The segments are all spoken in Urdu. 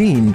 3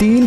3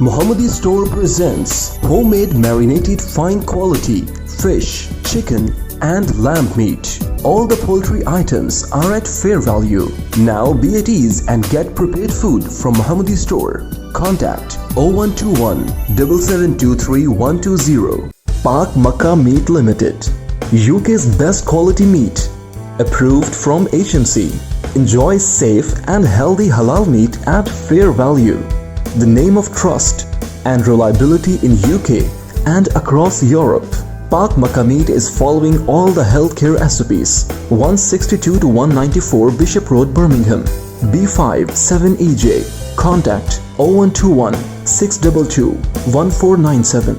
Mohammadi Store presents homemade marinated fine quality fish, chicken and lamb meat. All the poultry items are at fair value. Now be at ease and get prepared food from Mohammadi Store. Contact 0121 7723 120. Pak Makkah Meat Limited, UK's best quality meat, approved from HMC. Enjoy safe and healthy halal meat at fair value. The name of trust and reliability in UK and across Europe. Pak Makkah Meat is following all the healthcare SOPs. 162 to 194 Bishop Road, Birmingham, B5 7EJ. Contact 0121 622 1497.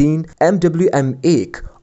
3, MWM 1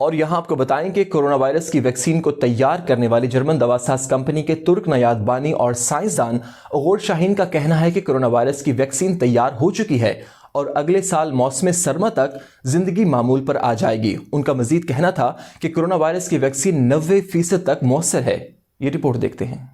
اور یہاں آپ کو بتائیں کہ کرونا وائرس کی ویکسین کو تیار کرنے والی جرمن دواساز کمپنی کے ترک نیاد بانی اور سائنسدان اغور شاہین کا کہنا ہے کہ کرونا وائرس کی ویکسین تیار ہو چکی ہے اور اگلے سال موسم سرما تک زندگی معمول پر آ جائے گی۔ ان کا مزید کہنا تھا کہ کرونا وائرس کی ویکسین 90% تک مؤثر ہے۔ یہ رپورٹ دیکھتے ہیں۔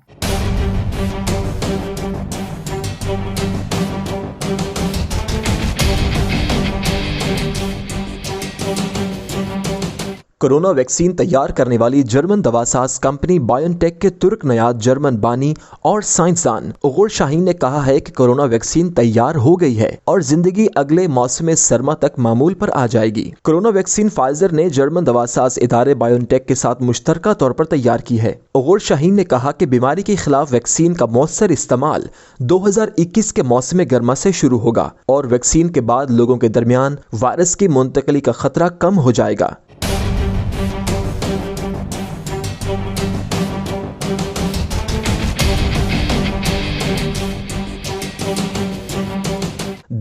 کورونا ویکسین تیار کرنے والی جرمن دواساز کمپنی بائیو ٹیک کے ترک نیاد جرمن بانی اور سائنسدان اغور شاہین نے کہا ہے کہ کورونا ویکسین تیار ہو گئی ہے اور زندگی اگلے موسم سرما تک معمول پر آ جائے گی۔ کورونا ویکسین فائزر نے جرمن دواساز ادارے بائیو ٹیک کے ساتھ مشترکہ طور پر تیار کی ہے۔ اغور شاہین نے کہا کہ بیماری کے خلاف ویکسین کا مؤثر استعمال 2021 کے موسم گرما سے شروع ہوگا اور ویکسین کے بعد لوگوں کے درمیان وائرس کی منتقلی کا خطرہ کم ہو جائے گا۔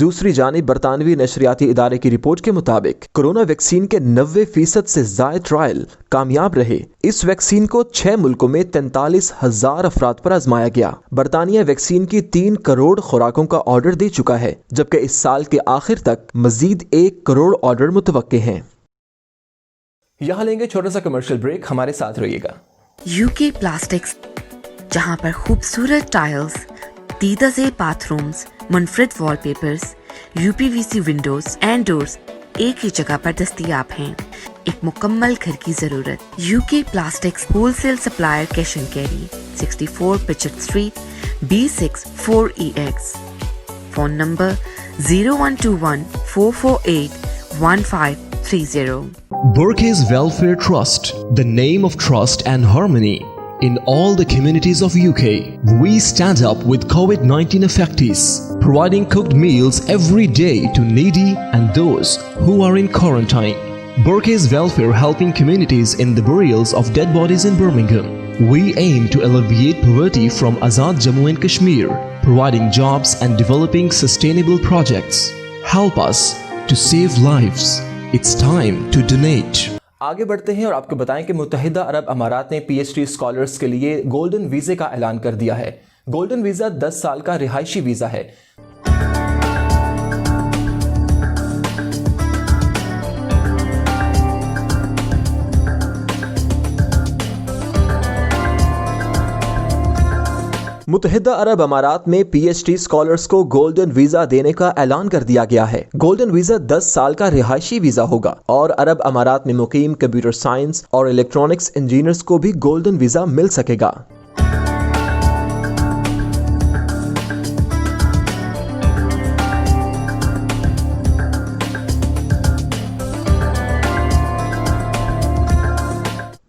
دوسری جانب برطانوی نشریاتی ادارے کی رپورٹ کے مطابق کورونا ویکسین کے 90% سے زائد ٹرائل کامیاب رہے۔ اس ویکسین کو 6 ملکوں میں 43,000 افراد پر آزمایا گیا۔ برطانیہ ویکسین کی 3 کروڑ خوراکوں کا آرڈر دے چکا ہے، جبکہ اس سال کے آخر تک مزید 1 کروڑ آرڈر متوقع ہیں۔ یہاں لیں گے چھوٹا سا کمرشل بریک، ہمارے ساتھ رہیے گا۔ UK پلاسٹکس، جہاں پر خوبصورت ٹائلز، دیدہ زیب باتھ رومز، منفرد وال papers, UPVC Windows and doors ایک ہی جگہ پر دستیاب ہیں۔ ایک مکمل گھر کی ضرورت۔ UK plastics wholesale supplier cash and carry, 64 پچٹ street, B6 4EX۔ Phone number 0121 448 1530۔ Burke's Welfare Trust, the name of trust and harmony in all the communities of UK. We stand up with COVID-19 affectees, providing cooked meals every day to needy and those who are in quarantine. Burke's Welfare helping communities in the burials of dead bodies in Birmingham. We aim to alleviate poverty from Azad Jammu and Kashmir, providing jobs and developing sustainable projects. Help us to save lives. It's time to donate. آگے بڑھتے ہیں اور آپ کو بتائیں کہ متحدہ عرب امارات نے PhD اسکالرز کے لیے گولڈن ویزے کا اعلان کر دیا ہے۔ گولڈن ویزا 10 سال کا رہائشی ویزا ہے۔ متحدہ عرب امارات میں PhD اسکالرز کو گولڈن ویزا دینے کا اعلان کر دیا گیا ہے۔ گولڈن ویزا 10 سال کا رہائشی ویزا ہوگا اور عرب امارات میں مقیم کمپیوٹر سائنس اور الیکٹرانکس انجینئرز کو بھی گولڈن ویزا مل سکے گا۔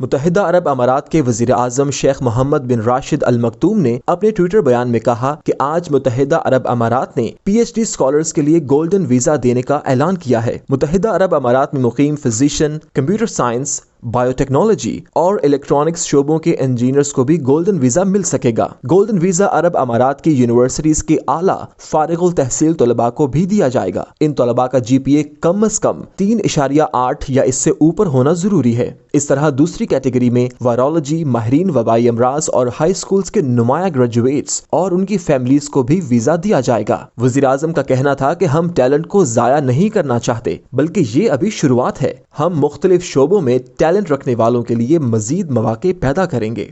متحدہ عرب امارات کے وزیر اعظم شیخ محمد بن راشد ال مکتوم نے اپنے ٹویٹر بیان میں کہا کہ آج متحدہ عرب امارات نے PhD اسکالرز کے لیے گولڈن ویزا دینے کا اعلان کیا ہے۔ متحدہ عرب امارات میں مقیم physician, computer science, bio technology اور الیکٹرانکس شعبوں کے انجینئرز کو بھی گولڈن ویزا مل سکے گا۔ گولڈن ویزا عرب امارات کی یونیورسٹیز کے اعلیٰ فارغ التحصیل طلباء کو بھی دیا جائے گا۔ ان طلباء کا GPA کم از کم 3.8 یا اس سے اوپر ہونا ضروری ہے۔ اس طرح دوسری کیٹیگری میں وائرولوجی، ماہرین وبائی امراض اور ہائی اسکولز کے نمایاں گریجویٹس اور ان کی فیملیز کو بھی ویزا دیا جائے گا۔ وزیر اعظم کا کہنا تھا کہ ہم ٹیلنٹ کو ضائع نہیں کرنا چاہتے، بلکہ یہ ابھی شروعات ہے۔ ہم مختلف شعبوں میں ٹیلنٹ رکھنے والوں کے لیے مزید مواقع پیدا کریں گے۔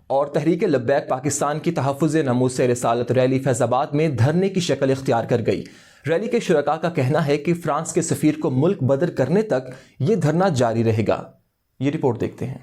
اور تحریک لبیک پاکستان کی تحفظ ناموس رسالت ریلی فیض آباد میں دھرنے کی شکل اختیار کر گئی۔ ریلی کے شرکاء کا کہنا ہے کہ فرانس کے سفیر کو ملک بدر کرنے تک یہ دھرنا جاری رہے گا۔ یہ رپورٹ دیکھتے ہیں۔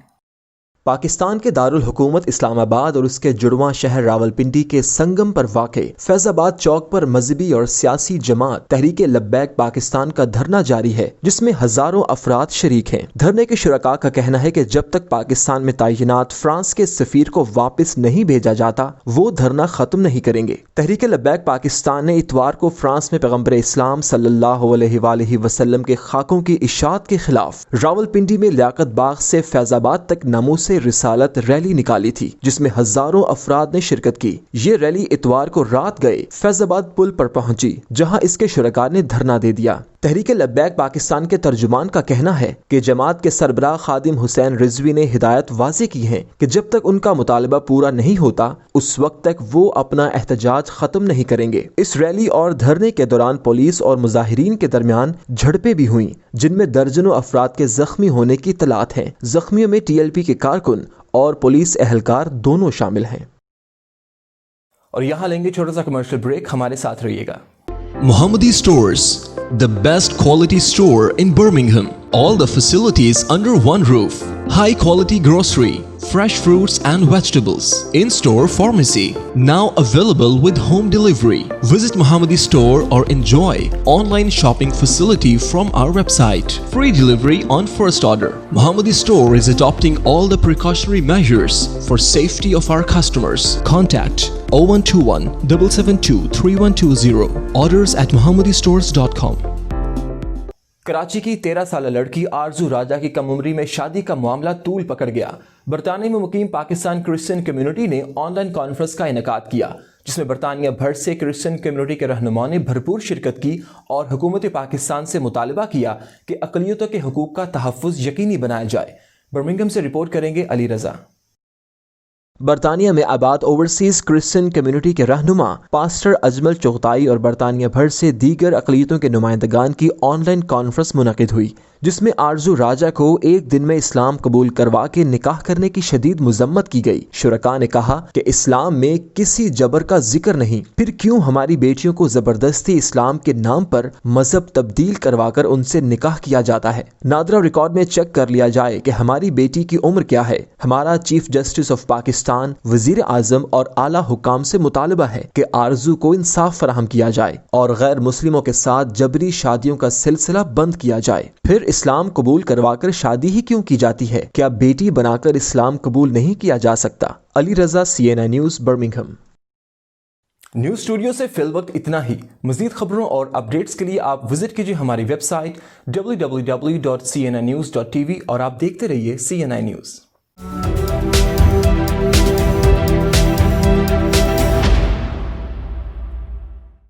پاکستان کے دارالحکومت اسلام آباد اور اس کے جڑواں شہر راولپنڈی کے سنگم پر واقع فیض آباد چوک پر مذہبی اور سیاسی جماعت تحریک لبیک پاکستان کا دھرنا جاری ہے، جس میں ہزاروں افراد شریک ہیں۔ دھرنے کے شرکاء کا کہنا ہے کہ جب تک پاکستان میں تعینات فرانس کے سفیر کو واپس نہیں بھیجا جاتا، وہ دھرنا ختم نہیں کریں گے۔ تحریک لبیک پاکستان نے اتوار کو فرانس میں پیغمبر اسلام صلی اللہ علیہ وآلہ وسلم کے خاکوں کی اشاعت کے خلاف راولپنڈی میں لیاقت باغ سے فیض آباد تک ناموس رسالت ریلی نکالی تھی جس میں ہزاروں افراد نے شرکت کی۔ یہ ریلی اتوار کو رات گئے فیض آباد پل پر پہنچی جہاں اس کے شرکاء نے دھرنا دے دیا۔ تحریک لبیک پاکستان کے ترجمان کا کہنا ہے کہ جماعت کے سربراہ خادم حسین رضوی نے ہدایت واضح کی ہے کہ جب تک ان کا مطالبہ پورا نہیں ہوتا اس وقت تک وہ اپنا احتجاج ختم نہیں کریں گے۔ اس ریلی اور دھرنے کے دوران پولیس اور مظاہرین کے درمیان جھڑپیں بھی ہوئیں جن میں درجنوں افراد کے زخمی ہونے کی اطلاعات ہیں۔ زخمیوں میں ٹی ایل پی کے کارکن اور پولیس اہلکار دونوں شامل ہیں۔ اور یہاں لیں گے چھوٹا سا کمرشل بریک، ہمارے ساتھ رہیے گا۔ Mohammadi Stores, the best quality store in Birmingham. All the facilities under one roof. High quality grocery, fresh fruits and vegetables. In-store pharmacy, now available with home delivery. Visit Mohammadi Store or enjoy online shopping facility from our website. Free delivery on first order. Mohammadi Store is adopting all the precautionary measures for safety of our customers. Contact 0121 772 3120. Orders at mohammadistores.com. Karachi کی 13 سالہ لڑکی آرزو راجہ کی کم عمری میں شادی کا معاملہ طول پکڑ گیا۔ برطانیہ میں مقیم پاکستان کرسچن کمیونٹی نے آن لائن کانفرنس کا انعقاد کیا جس میں برطانیہ بھر سے کرسچن کمیونٹی کے رہنماؤں نے بھرپور شرکت کی اور حکومت پاکستان سے مطالبہ کیا کہ اقلیتوں کے حقوق کا تحفظ یقینی بنایا جائے۔ برمنگھم سے رپورٹ کریں گے علی رضا۔ برطانیہ میں آباد اوورسیز کرسچن کمیونٹی کے رہنما پاسٹر اجمل چغتائی اور برطانیہ بھر سے دیگر اقلیتوں کے نمائندگان کی آن لائن کانفرنس منعقد ہوئی جس میں آرزو راجہ کو ایک دن میں اسلام قبول کروا کے نکاح کرنے کی شدید مذمت کی گئی۔ شرکاء نے کہا کہ اسلام میں کسی جبر کا ذکر نہیں، پھر کیوں ہماری بیٹیوں کو زبردستی اسلام کے نام پر مذہب تبدیل کروا کر ان سے نکاح کیا جاتا ہے۔ نادرا ریکارڈ میں چیک کر لیا جائے کہ ہماری بیٹی کی عمر کیا ہے۔ ہمارا چیف جسٹس آف پاکستان، وزیر اعظم اور اعلیٰ حکام سے مطالبہ ہے کہ آرزو کو انصاف فراہم کیا جائے اور غیر مسلموں کے ساتھ جبری شادیوں کا سلسلہ بند کیا جائے۔ پھر اسلام قبول کروا کر شادی ہی کیوں کی جاتی ہے؟ کیا بیٹی بنا کر اسلام قبول نہیں کیا جا سکتا؟ Ali Raza, CNN news, Birmingham. News studio سے فی الوقت اتنا ہی۔ مزید خبروں اور اپڈیٹس کے لیے آپ وزٹ کیجیے ہماری ویب سائٹ www.cnnews.tv اور آپ دیکھتے رہیے CNN نیوز۔